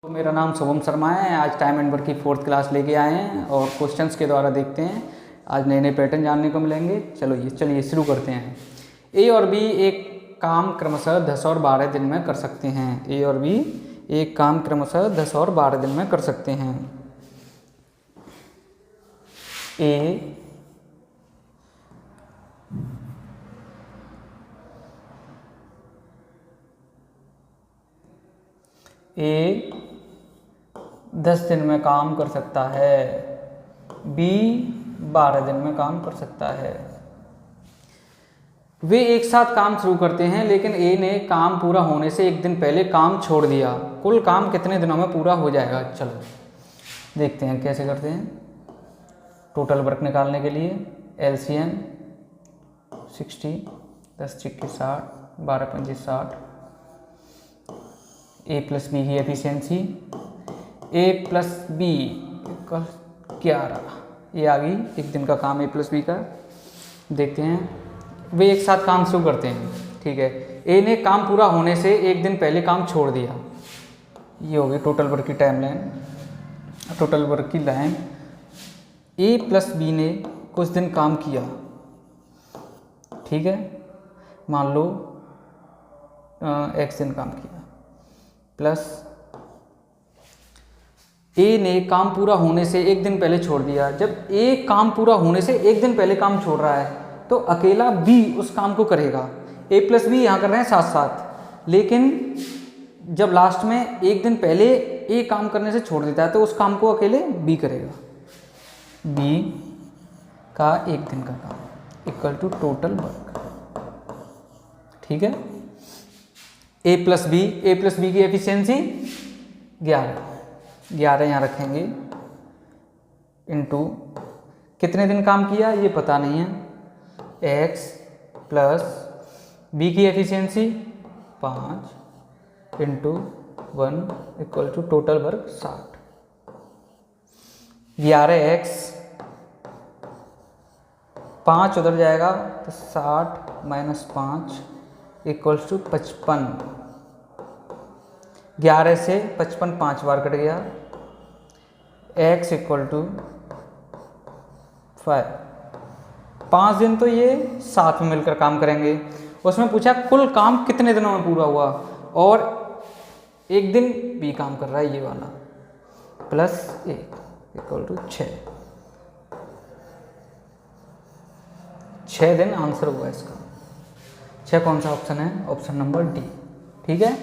तो मेरा नाम शुभम शर्मा है। आज टाइम एंड वर्क की 4th क्लास लेके आए हैं और क्वेश्चंस के द्वारा देखते हैं। आज नए नए पैटर्न जानने को मिलेंगे। चलिए शुरू करते हैं। ए और बी एक काम क्रमशः 10 और 12 दिन में कर सकते हैं। ए और बी एक काम क्रमशः 10 और 12 दिन में कर सकते हैं। ए 10 दिन में काम कर सकता है, बी 12 दिन में काम कर सकता है। वे एक साथ काम शुरू करते हैं, लेकिन ए ने काम पूरा होने से एक दिन पहले काम छोड़ दिया। कुल काम कितने दिनों में पूरा हो जाएगा? चलो देखते हैं कैसे करते हैं। टोटल वर्क निकालने के लिए एलसीएम 60, 10 × 60, 12 × 5 60। ए प्लस बी की एफिशिएंसी ए प्लस बी इक्वल 11। ये आ गई एक दिन का काम ए प्लस बी का। देखते हैं, वे एक साथ काम शुरू करते हैं। ठीक है, ए ने काम पूरा होने से एक दिन पहले काम छोड़ दिया। ये होगी टोटल वर्क की टाइम लाइन, टोटल वर्क की लाइन। ए प्लस बी ने कुछ दिन काम किया। ठीक है, मान लो x दिन काम किया, प्लस ए ने काम पूरा होने से एक दिन पहले छोड़ दिया। जब ए काम पूरा होने से एक दिन पहले काम छोड़ रहा है तो अकेला बी उस काम को करेगा। ए प्लस बी यहाँ कर रहे हैं साथ साथ, लेकिन जब लास्ट में एक दिन पहले ए काम करने से छोड़ देता है तो उस काम को अकेले बी करेगा। बी का एक दिन का काम इक्वल टू टोटल वर्क। ठीक है, ए प्लस बी की एफिशिएंसी 11 यहाँ रखेंगे, इनटू कितने दिन काम किया ये पता नहीं है। x प्लस बी की efficiency 5 into 1 equal to total work 60। 11x 5 उधर जाएगा तो 60 माइनस 5 इक्वल्स टू 55। 11 से 55 5 बार कट गया। x equal to 5। 5 दिन तो ये साथ में मिलकर काम करेंगे। उसमें पूछा कुल काम कितने दिनों में पूरा हुआ, और एक दिन बी काम कर रहा है ये वाला, प्लस 1 इक्वल टू 6। 6 दिन आंसर हुआ इसका। 6 कौन सा ऑप्शन है? Option number D. ठीक है,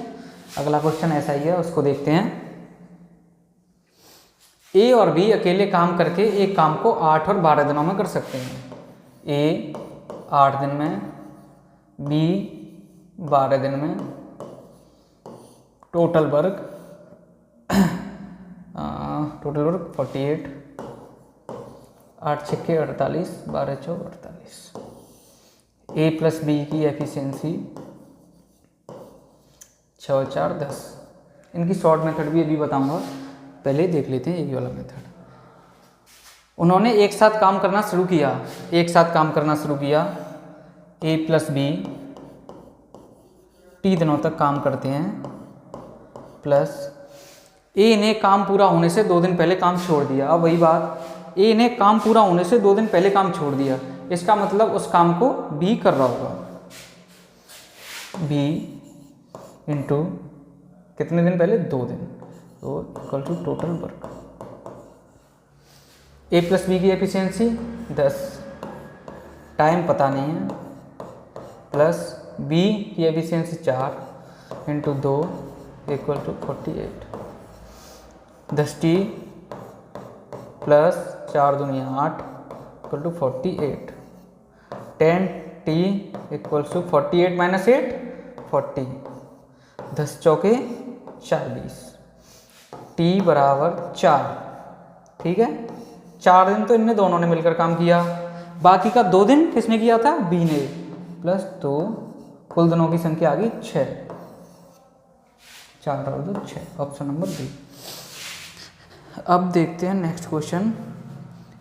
अगला क्वेश्चन ऐसा ही है, उसको देखते हैं। ए और बी अकेले काम करके एक काम को 8 और 12 दिनों में कर सकते हैं। ए 8 दिन में, बी 12 दिन में। Total work 48, 8 × 6 48, 12 × 4 48। ए प्लस बी की एफिशिएंसी 6 × 4 10। इनकी शॉर्ट मेथड भी अभी बताऊंगा, पहले देख लेते हैं ये वाला मेथड। उन्होंने एक साथ काम करना शुरू किया। ए प्लस बी टी दिनों तक काम करते हैं, प्लस ए ने काम पूरा होने से 2 दिन पहले काम छोड़ दिया। अब वही बात, ए ने काम पूरा होने से 2 दिन पहले काम छोड़ दिया, इसका मतलब उस काम को बी कर रहा होगा। बी इंटू कितने दिन पहले? 2 दिन, तो equal to total work. A plus B की एफिशिएंसी 10, टाइम पता नहीं है, प्लस बी की efficiency 4 into 2 equal to 48। 10t plus 4 दूनी 8 equal to 48। 10t equals to 48 minus 8 40। 10 चौके 4 20, t बराबर 4। ठीक है, 4 दिन तो इनने दोनों ने मिलकर काम किया, बाकी का 2 दिन किसने किया था? बी ने, प्लस 2, कुल दिनों की संख्या आ गई 6। 4 और 2 6, ऑप्शन नंबर बी। अब देखते हैं next question.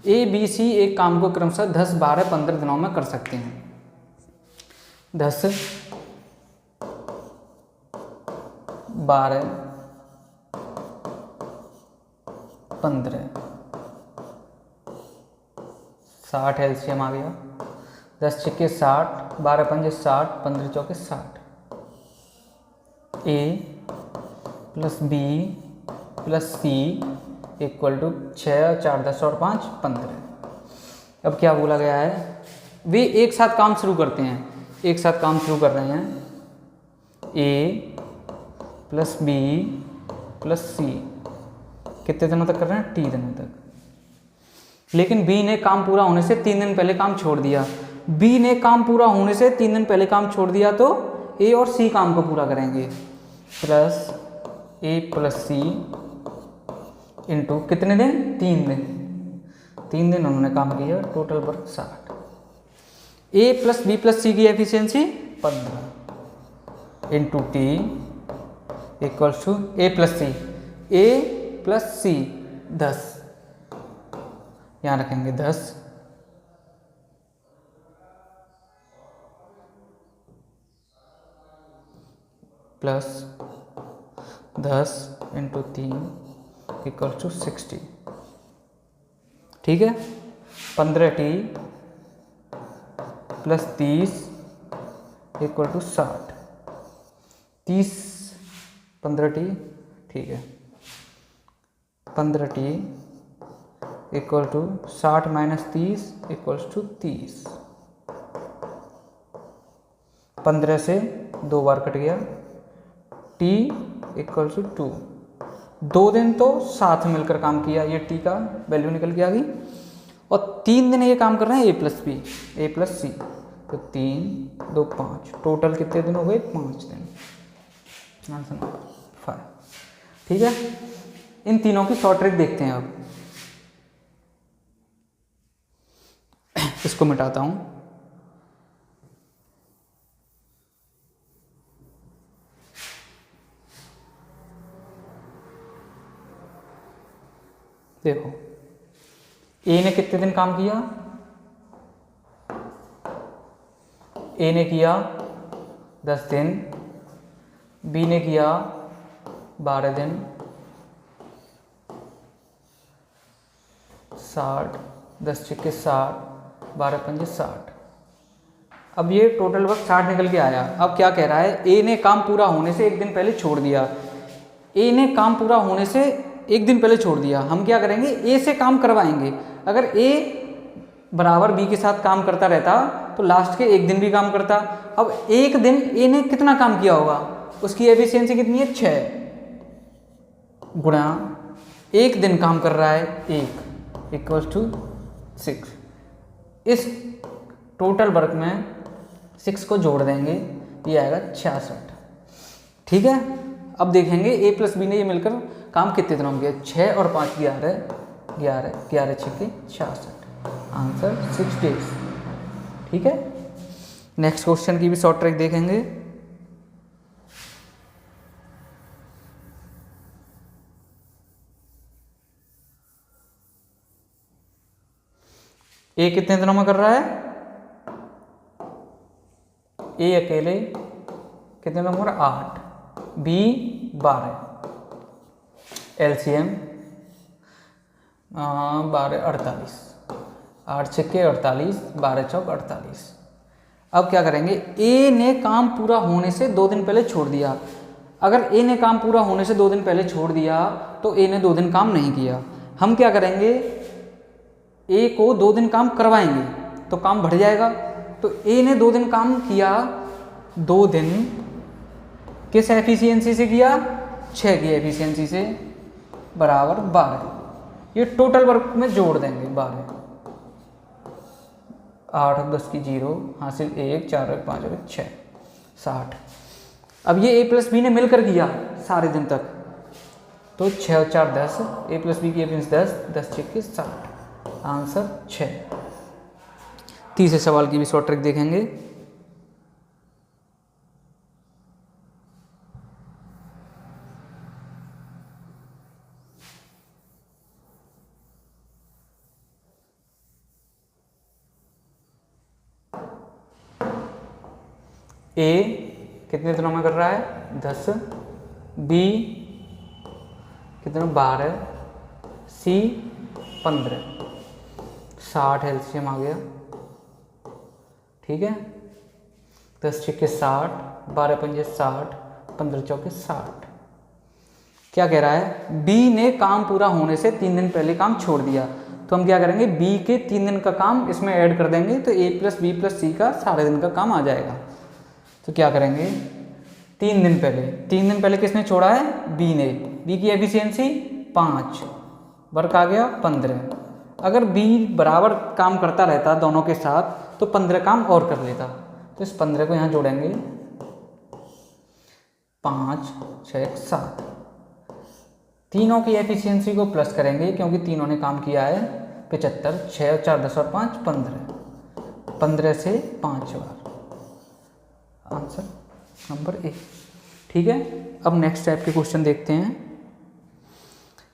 A B C एक काम को क्रमशः 10 12 15 दिनों में कर सकते हैं। 10 12 15, 60 एलसीएम आ गया, 10 छिक्के 60, 12 पंजे 60, 15 चौके 60। A plus B plus C equal to 6 4 10 और 5 15। अब क्या बोला गया है, वे एक साथ काम शुरू करते हैं, एक साथ काम शुरू कर रहे हैं। ए प्लस बी प्लस सी कितने दिनों तक कर रहे हैं, टी दिनों तक। लेकिन बी ने काम पूरा होने से 3 दिन पहले काम छोड़ दिया। बी ने काम पूरा होने से 3 दिन पहले काम छोड़ दिया तो ए और सी काम को पूरा करेंगे। Plus A plus C into कितने दिन, 3 दिन। 3 दिन उन्होंने काम किया, total work 60। A plus B plus C की efficiency 15 into T equals to A plus C, A plus C 10, यहाँ रखेंगे 10 प्लस 10 इंटू 3 इक्वल टू 60। ठीक है, 15t plus 30 equal to 60। 30 15t, ठीक है, 15t equal to 60 minus 30 equals to 30। 15 से 2 बार cut गया, t इक्वल टू 2। 2 दिन तो साथ मिलकर काम किया, ये t का वैल्यू निकल के आ गई। और 3 दिन ये काम कर रहे हैं a plus B A plus C, तो 3 2 5, टोटल कितने दिन हो गए, 5 दिन। Answer number 5। ठीक है, इन तीनों की शॉर्ट ट्रिक देखते हैं। अब इसको मिटाता हूं। देखो, ए ने कितने दिन काम किया, ए ने किया 10 दिन, बी ने किया 12 दिन, 60, 10 छिक्के 60, 12 पंजे 60। अब ये टोटल वक्त 60 निकल के आया। अब क्या कह रहा है, ए ने काम पूरा होने से 1 दिन पहले छोड़ दिया। ए ने काम पूरा होने से 1 दिन पहले छोड़ दिया। हम क्या करेंगे, ए से काम करवाएंगे। अगर ए बराबर बी के साथ काम करता रहता तो लास्ट के 1 दिन भी काम करता। अब 1 दिन ए ने कितना काम किया होगा, उसकी एफिशिएंसी कितनी है, 6 गुणा 1 दिन काम कर रहा है 1 इक्वल्स टू 6। इस टोटल वर्क में 6 को जोड़ देंगे, ये आएगा 66। ठीक है, अब देखेंगे ए प्लस बी ने ये मिलकर काम कितने दिनों में किया। 6 और 5 11 11 11 छिक्के 66, आंसर 6 डेज। ठीक है, नेक्स्ट क्वेश्चन की भी शॉर्ट ट्रिक देखेंगे। ए कितने दिनों में कर रहा है, ए अकेले कितने दिनों में कर रहा है, 8, बी 12, एलसीएम 12 48, 8 छिक्के 48, 12 चौक 48। अब क्या करेंगे, ए ने काम पूरा होने से 2 दिन पहले छोड़ दिया। अगर ए ने काम पूरा होने से 2 दिन पहले छोड़ दिया तो ए ने 2 दिन काम नहीं किया। हम क्या करेंगे, ए को 2 दिन काम करवाएंगे तो काम बढ़ जाएगा। तो ए ने 2 दिन काम किया, 2 दिन किस एफिशिएंसी से किया, 6 की एफिशिएंसी से, बराबर 12। ये टोटल वर्क में जोड़ देंगे 12, 8 और 10 की 0, हासिल 1, 4 और 5 और 6, 60। अब ये ए प्लस बी ने मिलकर किया सारे दिन तक, तो 6 और 4 10, ए प्लस बी की एफिशिएंसी 10, 10 छिक्के 60, आंसर 6। तीसरे सवाल की भी शॉर्ट ट्रिक देखेंगे। ए कितने दिनों में कर रहा है, 10, बी कितने 12, सी 15, 60 एलसीएम आ गया। ठीक है, 10 छक्के 60, 12 पंजे 60, 15 चौके 60। क्या कह रहा है, बी ने काम पूरा होने से 3 दिन पहले काम छोड़ दिया। तो हम क्या करेंगे, बी के 3 दिन का काम इसमें ऐड कर देंगे तो ए प्लस बी प्लस सी का सारे दिन का काम आ जाएगा। तो क्या करेंगे, 3 दिन पहले किसने छोड़ा है, बी ने। बी की एफिशिएंसी 5, वर्क आ गया 15। अगर बी बराबर काम करता रहता दोनों के साथ तो 15 काम और कर लेता। तो इस 15 को यहाँ जोड़ेंगे, 5 6 7। तीनों की एफिशिएंसी को प्लस करेंगे क्योंकि तीनों ने काम किया है 75, 6 और 4 10 और 5 15, 15 से 5 बार, आंसर नंबर ए। ठीक है, अब नेक्स्ट टाइप के क्वेश्चन देखते हैं।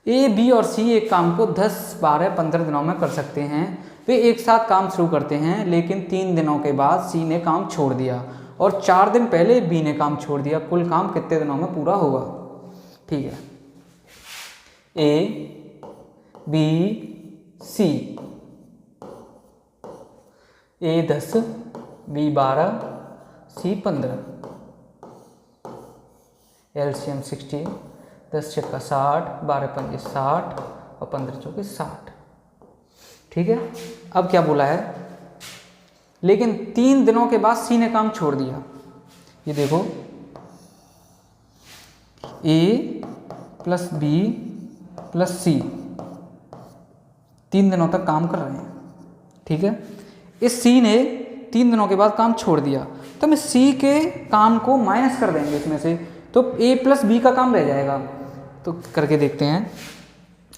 ए, बी और सी एक काम को 10, 12, 15 दिनों में कर सकते हैं। वे एक साथ काम शुरू करते हैं लेकिन 3 दिनों के बाद सी ने काम छोड़ दिया और 4 दिन पहले बी ने काम छोड़ दिया। कुल काम कितने दिनों में पूरा होगा। ठीक है, ए, बी, सी। ए 10, बी 12, सी 15, एलसीएम 60, 10 छक्का 60, 12 पंजे 60 और 15 चौके 60। ठीक है, अब क्या बोला है, लेकिन 3 दिनों के बाद सी ने काम छोड़ दिया। ये देखो, ए प्लस बी प्लस सी 3 दिनों तक काम कर रहे हैं। ठीक है, इस सी ने 3 दिनों के बाद काम छोड़ दिया तो हम सी के काम को माइनस कर देंगे इसमें से, तो ए प्लस बी का काम रह जाएगा। तो करके देखते हैं,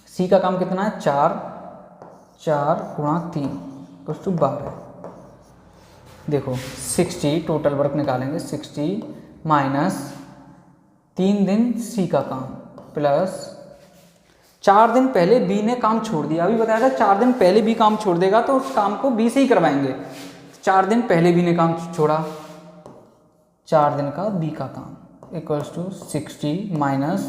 सी का काम कितना है, 4 गुणा 3 = 12। देखो 60 टोटल वर्क निकालेंगे, 60 माइनस 3 दिन सी का काम प्लस 4 दिन पहले बी ने काम छोड़ दिया। अभी बताया था 4 दिन पहले बी काम छोड़ देगा तो उस काम को बी से ही करवाएंगे। 4 दिन पहले बी ने काम छोड़ा, 4 दिन का बी का काम = 60 माइनस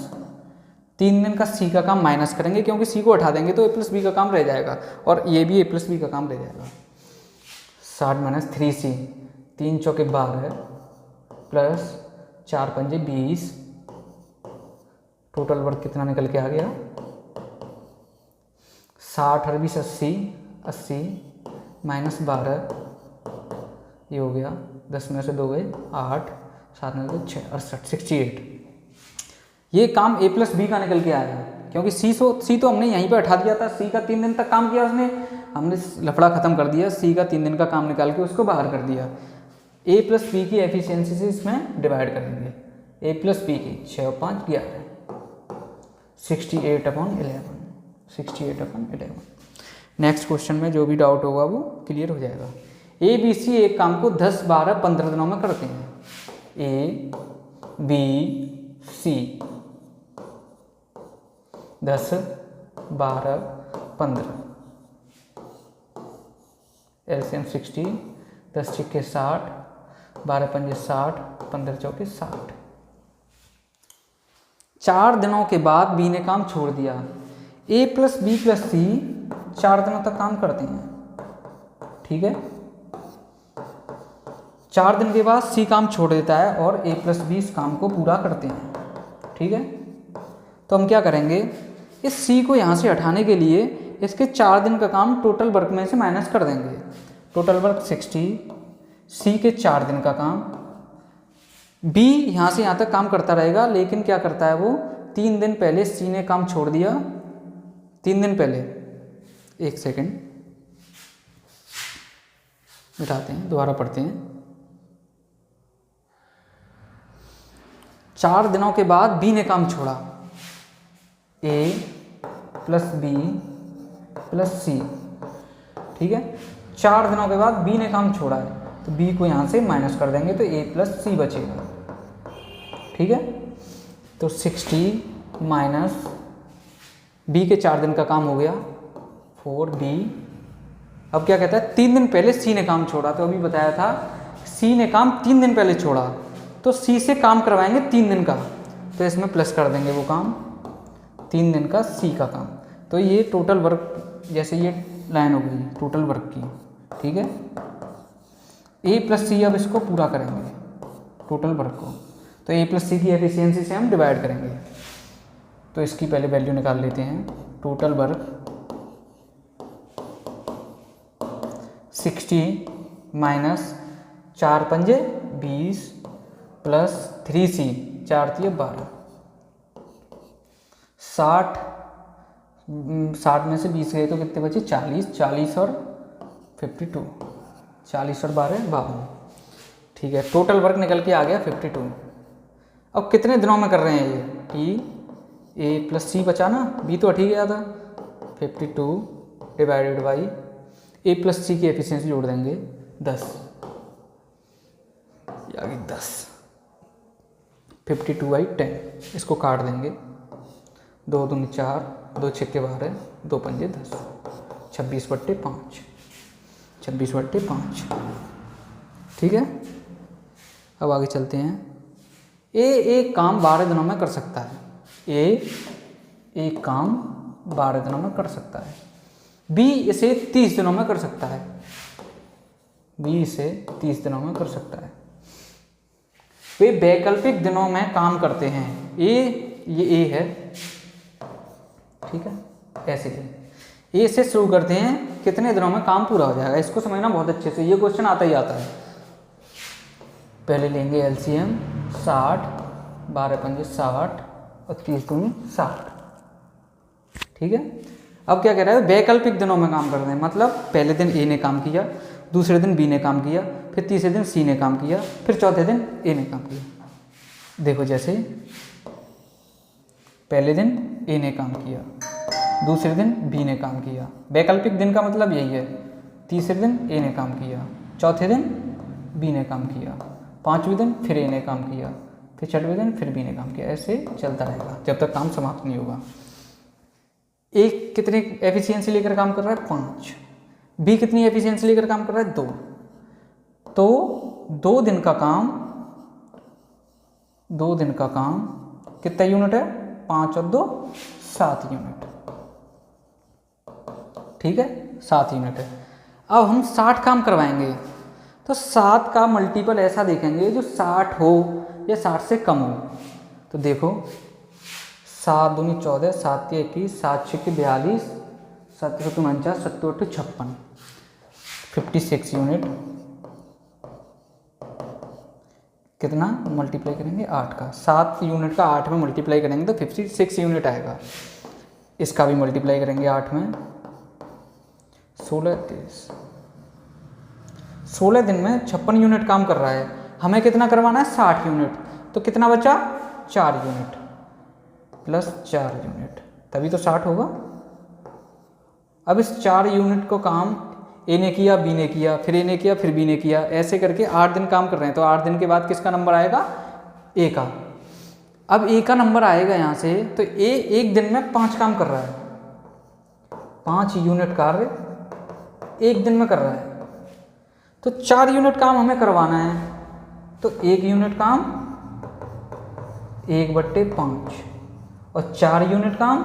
3 दिन का सी का काम माइनस करेंगे क्योंकि सी को हटा देंगे तो ए प्लस बी का काम रह जाएगा और ये भी ए प्लस बी का काम रह जाएगा। 60 माइनस 3c, 3 चौके 12 प्लस 4 पंजे 20। टोटल वर्क कितना निकल के आ गया, 60 और 20 80 माइनस 12, ये हो गया 10 में से 2 गए 8, 7 में 2 6 68, 68। ये काम ए प्लस बी का निकल के आया क्योंकि सी तो हमने यहीं पे हटा दिया था। सी का 3 दिन तक काम किया उसने, हमने लफड़ा ख़त्म कर दिया। सी का 3 दिन का काम निकाल के उसको बाहर कर दिया। ए प्लस बी की एफिशिएंसी से इसमें डिवाइड करेंगे। ए प्लस बी की 6 और 5 11, 68/11। नेक्स्ट क्वेश्चन में जो भी डाउट होगा वो क्लियर हो जाएगा। ए बी सी एक काम को 10, 12, 15 दिनों में करते हैं। ए बी सी 10, 12, 15, एलसीएम 60, 10 छक्के 60, 12 पंजे 60, 15 चौके 60। 4 दिनों के बाद बी ने काम छोड़ दिया। ए प्लस बी प्लस सी 4 दिनों तक काम करते हैं। ठीक है, 4 दिन के बाद सी काम छोड़ देता है और ए प्लस बी इस काम को पूरा करते हैं। ठीक है, तो हम क्या करेंगे, इस सी को यहाँ से हटाने के लिए इसके 4 दिन का काम टोटल वर्क में से माइनस कर देंगे। टोटल वर्क 60, सी के 4 दिन का काम, बी यहाँ से यहाँ तक काम करता रहेगा लेकिन क्या करता है वो, 3 दिन पहले सी ने काम छोड़ दिया। 3 दिन पहले, एक सेकेंड मिटाते हैं, दोबारा पढ़ते हैं। 4 दिनों के बाद बी ने काम छोड़ा। ए प्लस बी प्लस सी। ठीक है, 4 दिनों के बाद बी ने काम छोड़ा है तो बी को यहाँ से माइनस कर देंगे तो ए प्लस सी बचेगा। ठीक है, तो 60 माइनस बी के 4 दिन का काम हो गया 4b। अब क्या कहता है, 3 दिन पहले सी ने काम छोड़ा, तो अभी बताया था सी ने काम 3 दिन पहले छोड़ा तो सी से काम करवाएंगे 3 दिन का, तो इसमें प्लस कर देंगे वो काम 3 दिन का सी का काम। तो ये टोटल वर्क, जैसे ये लाइन हो गई टोटल वर्क की, ठीक है। ए प्लस सी, अब इसको पूरा करेंगे टोटल वर्क को, तो ए प्लस सी की एफिशिएंसी से हम डिवाइड करेंगे। तो इसकी पहले वैल्यू निकाल लेते हैं। टोटल वर्क 60 माइनस 4 पंजे 20 प्लस 3C 4 तिये 12, 60 में से 20 गए तो कितने बचे 40, 40 और 52, 40 और 12 52, ठीक है। टोटल वर्क निकल के आ गया 52। अब कितने दिनों में कर रहे हैं ये, कि ए प्लस सी बचा ना, बी तो हट ही गया था, 52 divided by A plus C की एफिशिएंसी जोड़ देंगे 10, ये आ गई 10, 52/10, इसको काट देंगे, 2 दूनी 4, 2 छक्के 12, 2 पंजे 10, 26/5, 26/5, ठीक है। अब आगे चलते हैं। ए एक काम 12 दिनों में कर सकता है, ए एक काम 12 दिनों में कर सकता है, बी इसे 30 दिनों में कर सकता है, बी इसे 30 दिनों में कर सकता है। वे वैकल्पिक दिनों में काम करते हैं। ये ए है, ठीक है, ऐसे ही ए से शुरू करते हैं, कितने दिनों में काम पूरा हो जाएगा, इसको समझना बहुत अच्छे से, ये क्वेश्चन आता ही आता है। पहले लेंगे एलसीएम 60, 12 पंजे 60 और 30 दूनी 60, ठीक है। अब क्या कह रहा है, वैकल्पिक दिनों में काम कर रहे हैं, मतलब पहले दिन ए ने काम किया, दूसरे दिन बी ने काम किया, फिर तीसरे दिन सी ने काम किया, फिर चौथे दिन ए ने काम किया। देखो जैसे पहले दिन ए ने काम किया, दूसरे दिन बी ने काम किया, वैकल्पिक दिन का मतलब यही है, तीसरे दिन ए ने काम किया, चौथे दिन बी ने काम किया, पांचवें दिन फिर ए ने काम किया, फिर छठवें दिन फिर बी ने काम किया, ऐसे चलता रहेगा जब तक काम समाप्त नहीं होगा। ए कितनी एफिशिएंसी लेकर काम कर रहा है 5, बी कितनी एफिशिएंसी लेकर काम कर रहा है 2, तो 2 दिन का काम कितना यूनिट है, 5 और 2 7 यूनिट, ठीक है, 7 यूनिट है। अब हम 60 काम करवाएंगे, तो 7 का मल्टीपल ऐसा देखेंगे जो 60 हो या 60 से कम हो। तो देखो 7 दूनी 14, 7 तिये 21, 7 छक्के 42, 7 सत्तू 49, 7 8 56, 56 यूनिट। कितना मल्टीप्लाई करेंगे 8 का, 7 यूनिट का 8 में मल्टीप्लाई करेंगे तो 56 यूनिट आएगा। इसका भी मल्टीप्लाई करेंगे 8 में, 16 23, 16 दिन में 56 यूनिट काम कर रहा है, हमें कितना करवाना है 60 यूनिट, तो कितना बचा 4 यूनिट प्लस 4 यूनिट, तभी तो 60 होगा। अब इस 4 यूनिट को काम ए ने किया, बी ने किया, फिर ए ने किया, फिर बी ने किया, ऐसे करके 8 दिन काम कर रहे हैं, तो 8 दिन के बाद किसका नंबर आएगा, ए का। अब ए का नंबर आएगा यहाँ से, तो ए एक दिन में 5 काम कर रहा है, 5 यूनिट कार्य एक दिन में कर रहा है, तो 4 यूनिट काम हमें करवाना है, तो 1 यूनिट काम 1/5 और 4 यूनिट काम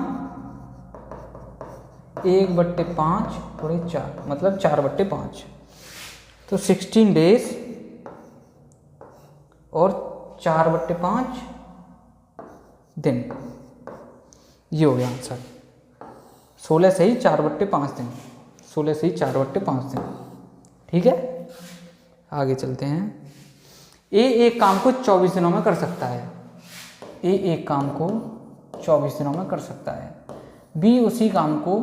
1/5 थोड़े 4, मतलब 4/5, तो 16 डेज और 4/5 दिन, ये हो गया आंसर। 16 से ही 4/5 दिन, 16 से ही 4/5 दिन, ठीक है। आगे चलते हैं। ए एक काम को 24 दिनों में कर सकता है, ए एक काम को 24 दिनों में कर सकता है, बी उसी काम को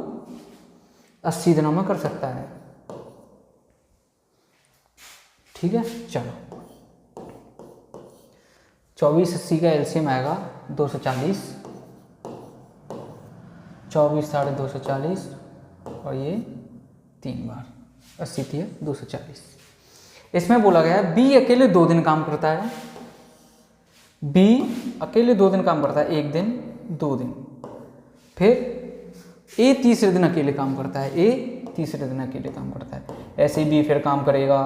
80 दिनों में कर सकता है, ठीक है। चलो 24 80 का एलसीएम आएगा 240, 24 साढ़े 240 और ये 3 बार 80 थी 240। इसमें बोला गया है बी अकेले 2 दिन काम करता है, बी अकेले 2 दिन काम करता है, 1 दिन 2 दिन, फिर ए तीसरे दिन अकेले काम करता है, ए तीसरे दिन अकेले काम करता है, ऐसे ही बी फिर काम करेगा,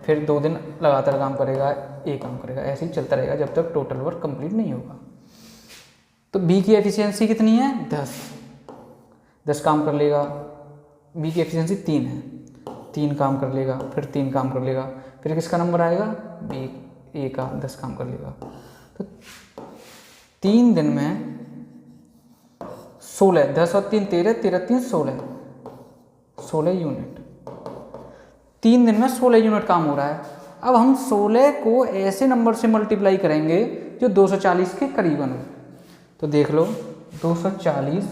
फिर 2 दिन लगातार काम करेगा, ए काम करेगा, ऐसे ही चलता रहेगा जब तक टोटल वर्क कंप्लीट नहीं होगा। तो बी की एफिशिएंसी कितनी है 10, 10 काम कर लेगा। बी की एफिशिएंसी 3 है, 3 काम कर लेगा, फिर 3 काम कर लेगा, फिर किसका नंबर आएगा, बी ए का 10 काम कर लेगा। तो 3 दिन में 16, 10 और 3 13, 13 3 16, 16 यूनिट। 3 दिन में 16 यूनिट काम हो रहा है। अब हम 16 को ऐसे नंबर से मल्टीप्लाई करेंगे जो 240 के करीबन हो। तो देख लो 240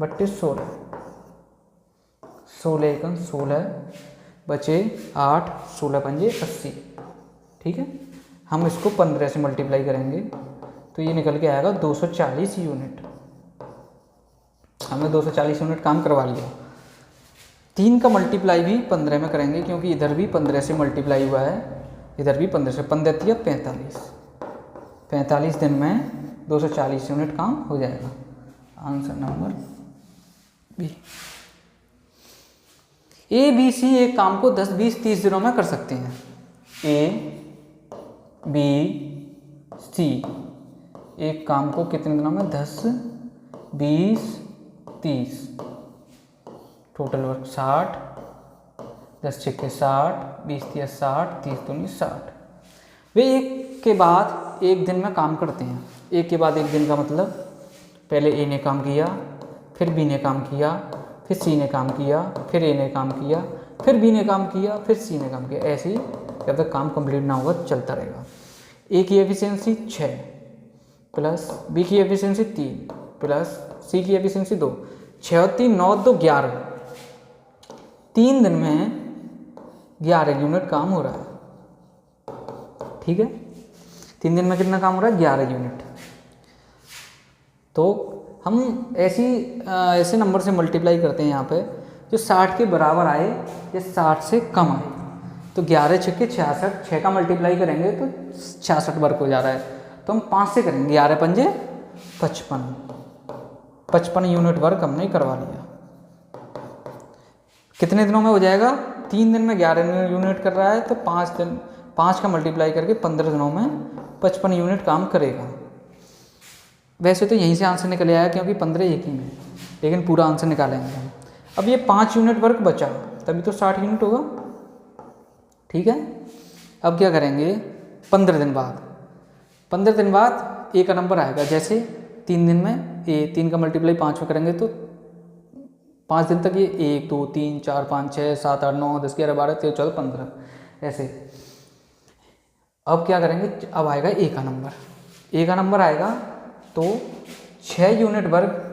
बट्टे 16, 16 एकम 16 बचे 8, 16 पंजे 80। ठीक है, हम इसको 15 से मल्टीप्लाई करेंगे तो ये निकल के आएगा 240 यूनिट। हमने 240 यूनिट काम करवा लिया। 3 का मल्टीप्लाई भी 15 में करेंगे क्योंकि इधर भी 15 से मल्टीप्लाई हुआ है, इधर भी 15 से। 15 या 45 दिन में 240 यूनिट काम हो जाएगा। Answer number B. A B C एक काम को 10 20 30 दिनों में कर सकते हैं। ए बी सी एक काम को कितने दिनों में, 10 20 30, टोटल वर्क 60, 10 छक्के 60, 20 तिया 60, 30 दूनी 60। वे एक के बाद एक दिन में काम करते हैं। एक के बाद एक दिन का मतलब पहले ए ने काम किया, फिर बी ने काम किया, फिर सी ने काम किया, फिर ए ने काम किया, फिर बी ने काम किया, फिर सी ने काम किया। ऐसे ही जब तक काम कंप्लीट ना होगा चलता रहेगा। ए की एफिशिएंसी 6 प्लस बी की एफिशिएंसी 3 प्लस सी की एफिशिएंसी 2, 6 और 3 9 2 11। 3 दिन में 11 यूनिट काम हो रहा है। ठीक है, 3 दिन में कितना काम हो रहा है, 11 यूनिट। तो हम ऐसे नंबर से मल्टीप्लाई करते हैं यहाँ पे जो 60 के बराबर आए या 60 से कम आए। तो 11 छक्के 66, 6 का मल्टीप्लाई करेंगे तो 66 वर्क हो जा रहा है। तो हम 5 से करेंगे, 11 पंजे 55 यूनिट वर्क हमने करवा लिया। कितने दिनों में हो जाएगा, 3 दिन में 11 यूनिट कर रहा है तो 5 का मल्टीप्लाई करके 15 दिनों में 55 यूनिट काम करेगा। वैसे तो यहीं से आंसर निकल आया क्योंकि 15 एक ही में, लेकिन पूरा आंसर निकालेंगे हम। अब ये 5 यूनिट वर्क बचा तभी तो 60 यूनिट होगा। ठीक है, अब क्या करेंगे, 15 दिन बाद 15 दिन बाद ए का नंबर आएगा। जैसे 3 दिन में ए 3 का मल्टीप्लाई 5 में करेंगे तो 5 दिन तक ये 1 2 3 4 5 6 7 8 9 10 11 12 13 14 15 ऐसे। अब क्या करेंगे, अब आएगा ए का नंबर। ए का नंबर आएगा तो 6 यूनिट वर्क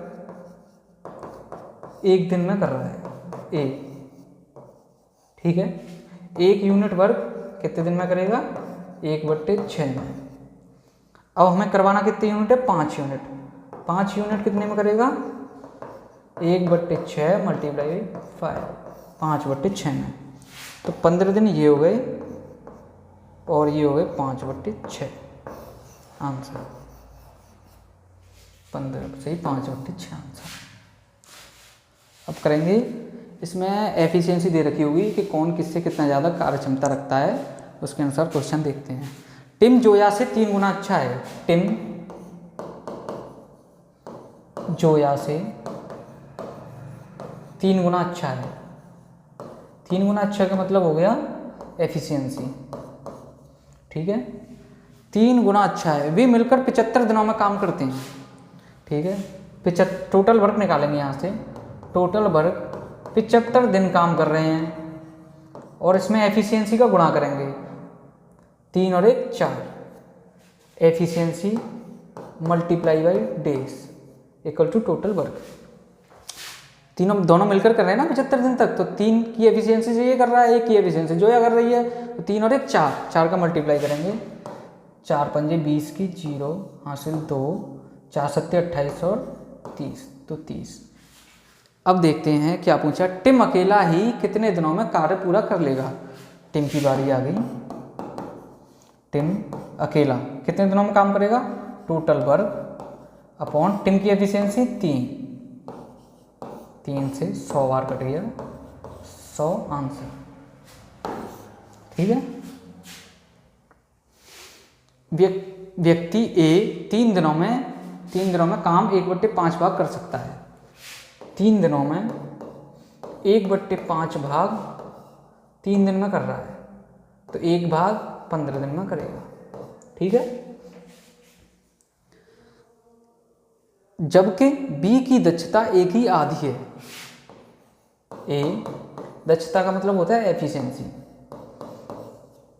एक दिन में कर रहा है ए। ठीक है, 1 यूनिट वर्क कितने दिन में करेगा, 1/6 में। अब हमें करवाना कितने यूनिट है, 5 यूनिट। 5 यूनिट कितने में करेगा, 1/6 मल्टीप्लाई 5, 5/6 में। तो 15 दिन ये हो गए और ये हो गए 5/6। आंसर 15 से ही 5/6 आंसर। अब करेंगे, इसमें एफिशिएंसी दे रखी होगी कि कौन किससे कितना ज़्यादा कार्य क्षमता रखता है, उसके अनुसार क्वेश्चन देखते हैं। टिम जोया से 3 गुना अच्छा है। टिम जोया से 3 गुना अच्छा है। 3 गुना अच्छा का मतलब हो गया एफिशिएंसी। ठीक है, 3 गुना अच्छा है। वे मिलकर 75 दिनों में काम करते हैं। ठीक है, टोटल वर्क निकालेंगे यहाँ से। टोटल वर्क 75 दिन काम कर रहे हैं और इसमें एफिशिएंसी का गुणा करेंगे, 3 और 1 4। Efficiency multiply by days equal to total work. दोनों मिलकर कर रहे हैं ना 75 दिन तक। तो 3 की एफिशिएंसी से ये कर रहा है, 1 की एफिशिएंसी जो ये कर रही है, तो 3 और 1 4, 4 का मल्टीप्लाई करेंगे, 4 पंजे 20 की 0 हासिल 2, 4 सत्ते 28 और 30 तो 30। अब देखते हैं क्या पूछा। टिम अकेला ही कितने दिनों में कार्य पूरा कर लेगा। टिम की बारी आ गई। टिम अकेला कितने दिनों में काम करेगा, टोटल वर्क अपॉन टिम की एफिशिएंसी 3 से 100 बार कट गया, 100 आंसर। ठीक है, व्यक्ति ए 3 दिनों में काम 1/5 भाग कर सकता है। 3 दिनों में 1/5 भाग 3 दिन में कर रहा है, तो 1 भाग 15 दिन में करेगा। ठीक है। जबकि बी की दक्षता ए की आधी है। ए दक्षता का मतलब होता है एफिशिएंसी,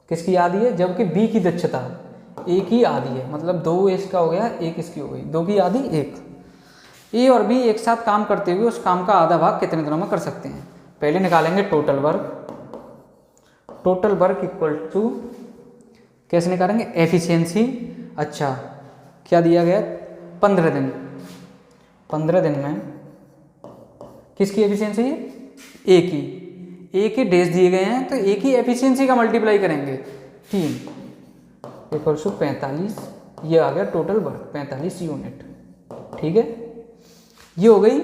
किसकी आधी है? जबकि बी की दक्षता ए की आधी है, मतलब 2 इसका हो गया, 1 इसकी हो गई, 2 की आधी 1। ए और बी एक साथ काम करते हुए उस काम का आधा भाग कितने दिनों में कर सकते हैं? पहले निकालेंगे total work. Total work equal to, कैसे निकालेंगे? एफिशिएंसी। अच्छा, क्या दिया गया? 15 दिन। 15 दिन में किसकी एफिशिएंसी है? ए की। ए के डेज दिए गए हैं, तो ए की एफिशिएंसी का मल्टीप्लाई करेंगे 3 इक्वल टू 45। ये आ गया टोटल वर्क 45 यूनिट। ठीक है, ये हो गई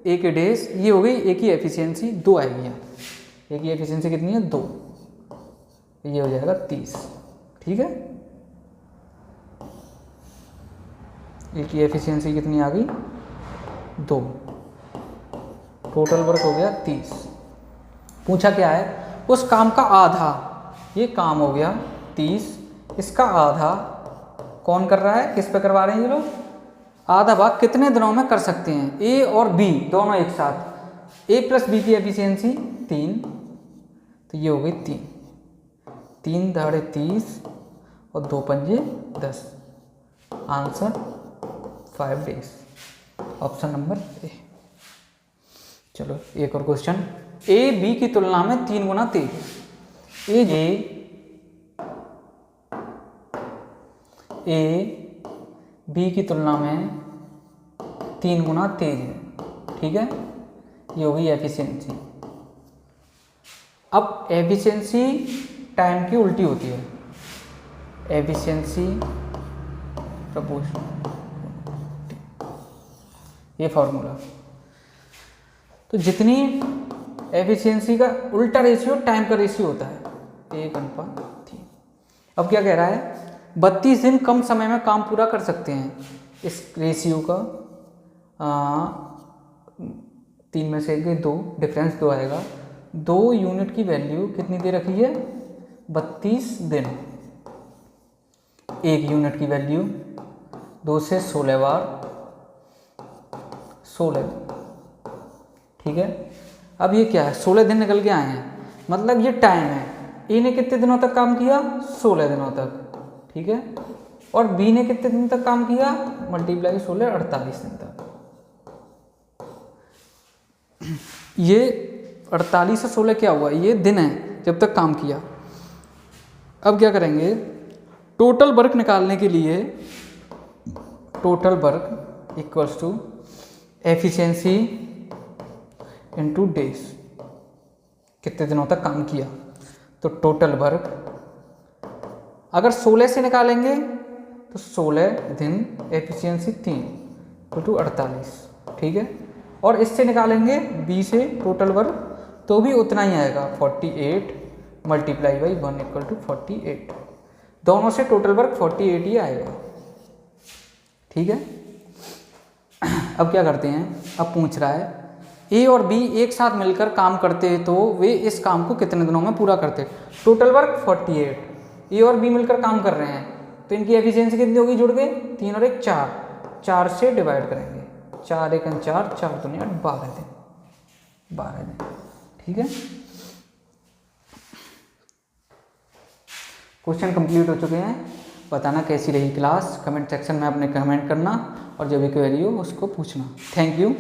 ए के डेज, ये हो गई ए की एफिशिएंसी। 2 आएगी यहाँ। ए की एफिशिएंसी कितनी है? 2। ये हो जाएगा 30। ठीक है, ए की एफिशिएंसी कितनी आ गई? 2। टोटल वर्क हो गया 30। पूछा क्या है? उस काम का आधा, ये काम हो गया 30, इसका आधा कौन कर रहा है? किस पे करवा रहे हैं ये लोग? आधा भाग कितने दिनों में कर सकते हैं? ए और बी दोनों एक साथ। ए प्लस बी की एफिशिएंसी 3, तो ये हो गई 3। 3 दाढ़े 30 और 2 पंजे 10। Answer 5 days, option number A. चलो एक और क्वेश्चन। ए बी की तुलना में 3 गुना तेज है। ए बी की तुलना में 3 गुना तेज है। ठीक है, ये हो गई एफिशिएंसी। अब एफिशिएंसी टाइम की उल्टी होती है। एफिशिएंसी प्रपोर्शनल, ये फॉर्मूला। तो जितनी एफिशिएंसी का उल्टा रेशियो टाइम का रेशियो होता है, 1:3। अब क्या कह रहा है? 32 दिन कम समय में काम पूरा कर सकते हैं। इस रेशियो का 3 में से 2 डिफरेंस 2 आएगा। 2 यूनिट की वैल्यू कितनी दे रखी है? 32 दिन। 1 यूनिट की वैल्यू 2 से 16 बार 16। ठीक है, अब ये क्या है? 16 दिन निकल के आए हैं, मतलब ये टाइम है। ए ने कितने दिनों तक काम किया? 16 दिनों तक। ठीक है, और बी ने कितने दिन तक काम किया? मल्टीप्लाई 16, 48 दिन तक। ये 48 से 16 क्या हुआ? ये दिन है जब तक काम किया। अब क्या करेंगे? टोटल वर्क निकालने के लिए total work equals to efficiency into days, कितने दिनों तक काम किया। तो टोटल वर्क अगर 16 से निकालेंगे तो 16 दिन, एफिशिएंसी 3 टू 48। ठीक है, और इससे निकालेंगे बी से टोटल वर्क, तो भी उतना ही आएगा 48 मल्टीप्लाई बाई 1 इक्वल टू 48। दोनों से टोटल वर्क 48 ही आएगा। ठीक है, अब क्या करते हैं? अब पूछ रहा है ए और बी एक साथ मिलकर काम करते तो वे इस काम को कितने दिनों में पूरा करते? टोटल वर्क 48, ए और बी मिलकर काम कर रहे हैं, तो इनकी एफिशिएंसी कितनी होगी? जुड़ गए 3 और 1 4, 4 से डिवाइड करेंगे। 4 1 4, 4 2 8, 12 दिन। 12 दिन। ठीक है, क्वेश्चन कंप्लीट हो चुके हैं। बताना कैसी रही क्लास, कमेंट सेक्शन में अपने कमेंट करना, और जो भी क्वेरी हो उसको पूछना। Thank you.